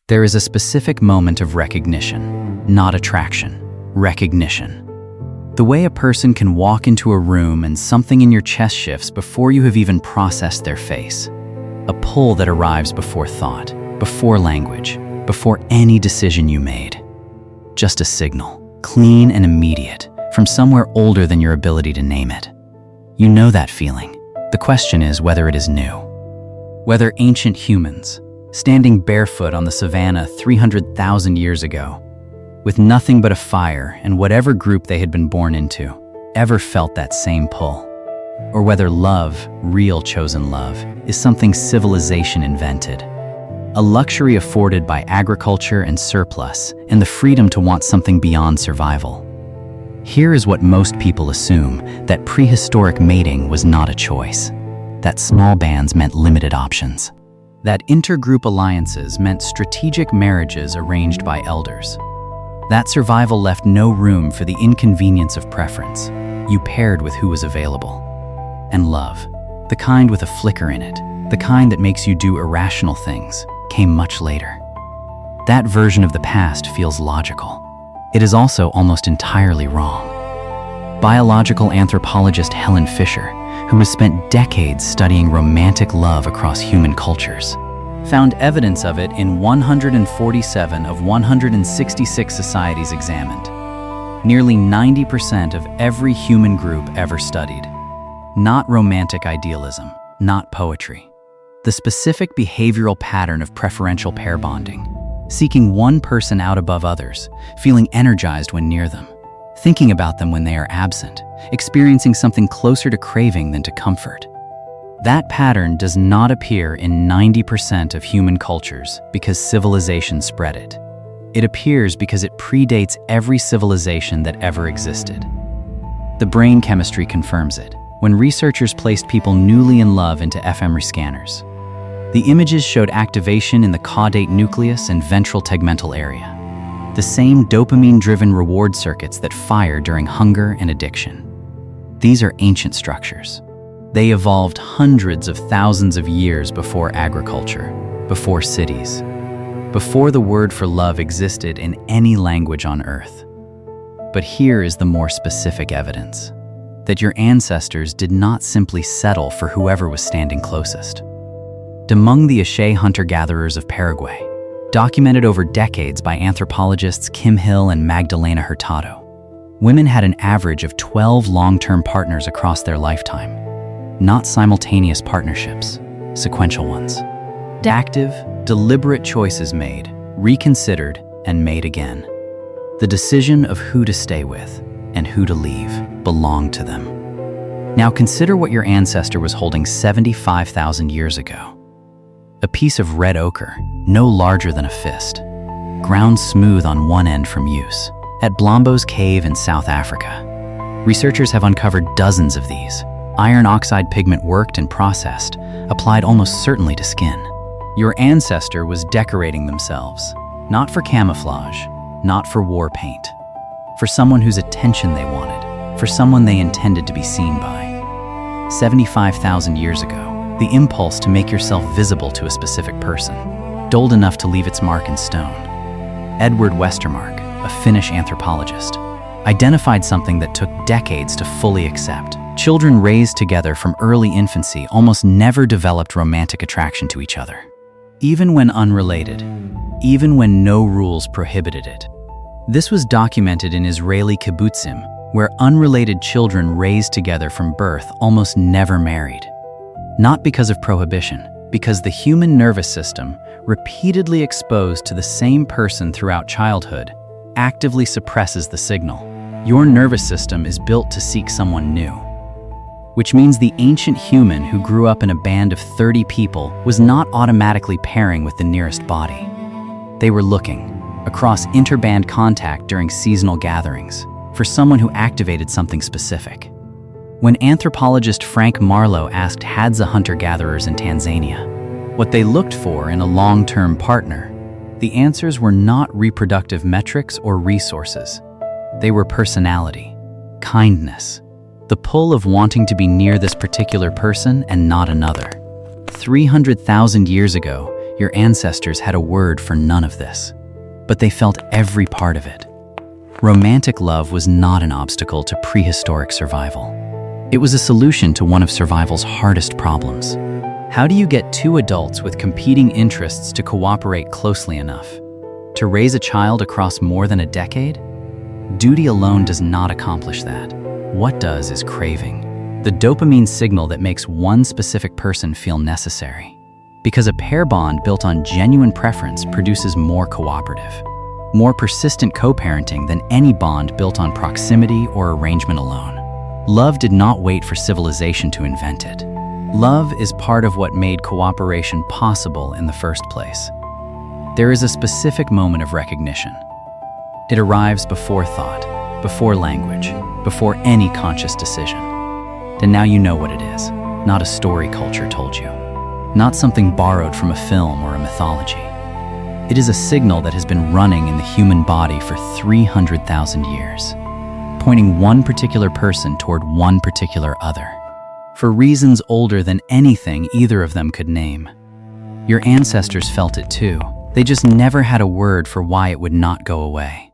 There is a specific moment of recognition, not attraction, recognition. The way a person can walk into a room and something in your chest shifts before you have even processed their face. A pull that arrives before thought, before language, before any decision you made. Just a signal, clean and immediate, from somewhere older than your ability to name it. You know that feeling. The question is whether it is new. Whether ancient humans, standing barefoot on the savanna 300,000 years ago, with nothing but a fire and whatever group they had been born into, ever felt that same pull. Or whether love, real chosen love, is something civilization invented. A luxury afforded by agriculture and surplus, and the freedom to want something beyond survival. Here is what most people assume, that prehistoric mating was not a choice. That small bands meant limited options. That intergroup alliances meant strategic marriages arranged by elders. That survival left no room for the inconvenience of preference. You paired with who was available. And love, the kind with a flicker in it, the kind that makes you do irrational things, came much later. That version of the past feels logical. It is also almost entirely wrong. Biological anthropologist Helen Fisher, who has spent decades studying romantic love across human cultures, found evidence of it in 147 of 166 societies examined. Nearly 90% of every human group ever studied. Not romantic idealism, not poetry. The specific behavioral pattern of preferential pair bonding, seeking one person out above others, feeling energized when near them, thinking about them when they are absent, experiencing something closer to craving than to comfort. That pattern does not appear in 90% of human cultures because civilization spread it. It appears because it predates every civilization that ever existed. The brain chemistry confirms it when researchers placed people newly in love into fMRI scanners. The images showed activation in the caudate nucleus and ventral tegmental area, the same dopamine-driven reward circuits that fire during hunger and addiction. These are ancient structures. They evolved hundreds of thousands of years before agriculture, before cities, before the word for love existed in any language on Earth. But here is the more specific evidence, that your ancestors did not simply settle for whoever was standing closest. Among the Ache hunter-gatherers of Paraguay, documented over decades by anthropologists Kim Hill and Magdalena Hurtado, women had an average of 12 long-term partners across their lifetime. Not simultaneous partnerships, sequential ones. Active, deliberate choices made, reconsidered, and made again. The decision of who to stay with and who to leave belonged to them. Now consider what your ancestor was holding 75,000 years ago. A piece of red ochre, no larger than a fist, ground smooth on one end from use, at Blombo's cave in South Africa. Researchers have uncovered dozens of these. Iron oxide pigment worked and processed, applied almost certainly to skin. Your ancestor was decorating themselves, not for camouflage, not for war paint, for someone whose attention they wanted, for someone they intended to be seen by. 75,000 years ago, the impulse to make yourself visible to a specific person, dulled enough to leave its mark in stone. Edward Westermark, a Finnish anthropologist, identified something that took decades to fully accept. Children raised together from early infancy almost never developed romantic attraction to each other. Even when unrelated, even when no rules prohibited it. This was documented in Israeli kibbutzim, where unrelated children raised together from birth almost never married. Not because of prohibition, because the human nervous system, repeatedly exposed to the same person throughout childhood, actively suppresses the signal. Your nervous system is built to seek someone new. Which means the ancient human who grew up in a band of 30 people was not automatically pairing with the nearest body. They were looking, across interband contact during seasonal gatherings, for someone who activated something specific. When anthropologist Frank Marlowe asked Hadza hunter-gatherers in Tanzania what they looked for in a long-term partner, the answers were not reproductive metrics or resources. They were personality, kindness, the pull of wanting to be near this particular person and not another. 300,000 years ago, Your ancestors had a word for none of this, but they felt every part of it. Romantic love was not an obstacle to prehistoric survival. It was a solution to one of survival's hardest problems. How do you get two adults with competing interests to cooperate closely enough? To raise a child across more than a decade? Duty alone does not accomplish that. What does is craving, the dopamine signal that makes one specific person feel necessary. Because a pair bond built on genuine preference produces more cooperative, more persistent co-parenting than any bond built on proximity or arrangement alone. Love did not wait for civilization to invent it. Love is part of what made cooperation possible in the first place. There is a specific moment of recognition. It arrives before thought, before language, before any conscious decision. And now you know what it is, not a story culture told you, not something borrowed from a film or a mythology. It is a signal that has been running in the human body for 300,000 years, pointing one particular person toward one particular other, for reasons older than anything either of them could name. Your ancestors felt it too. They just never had a word for why it would not go away.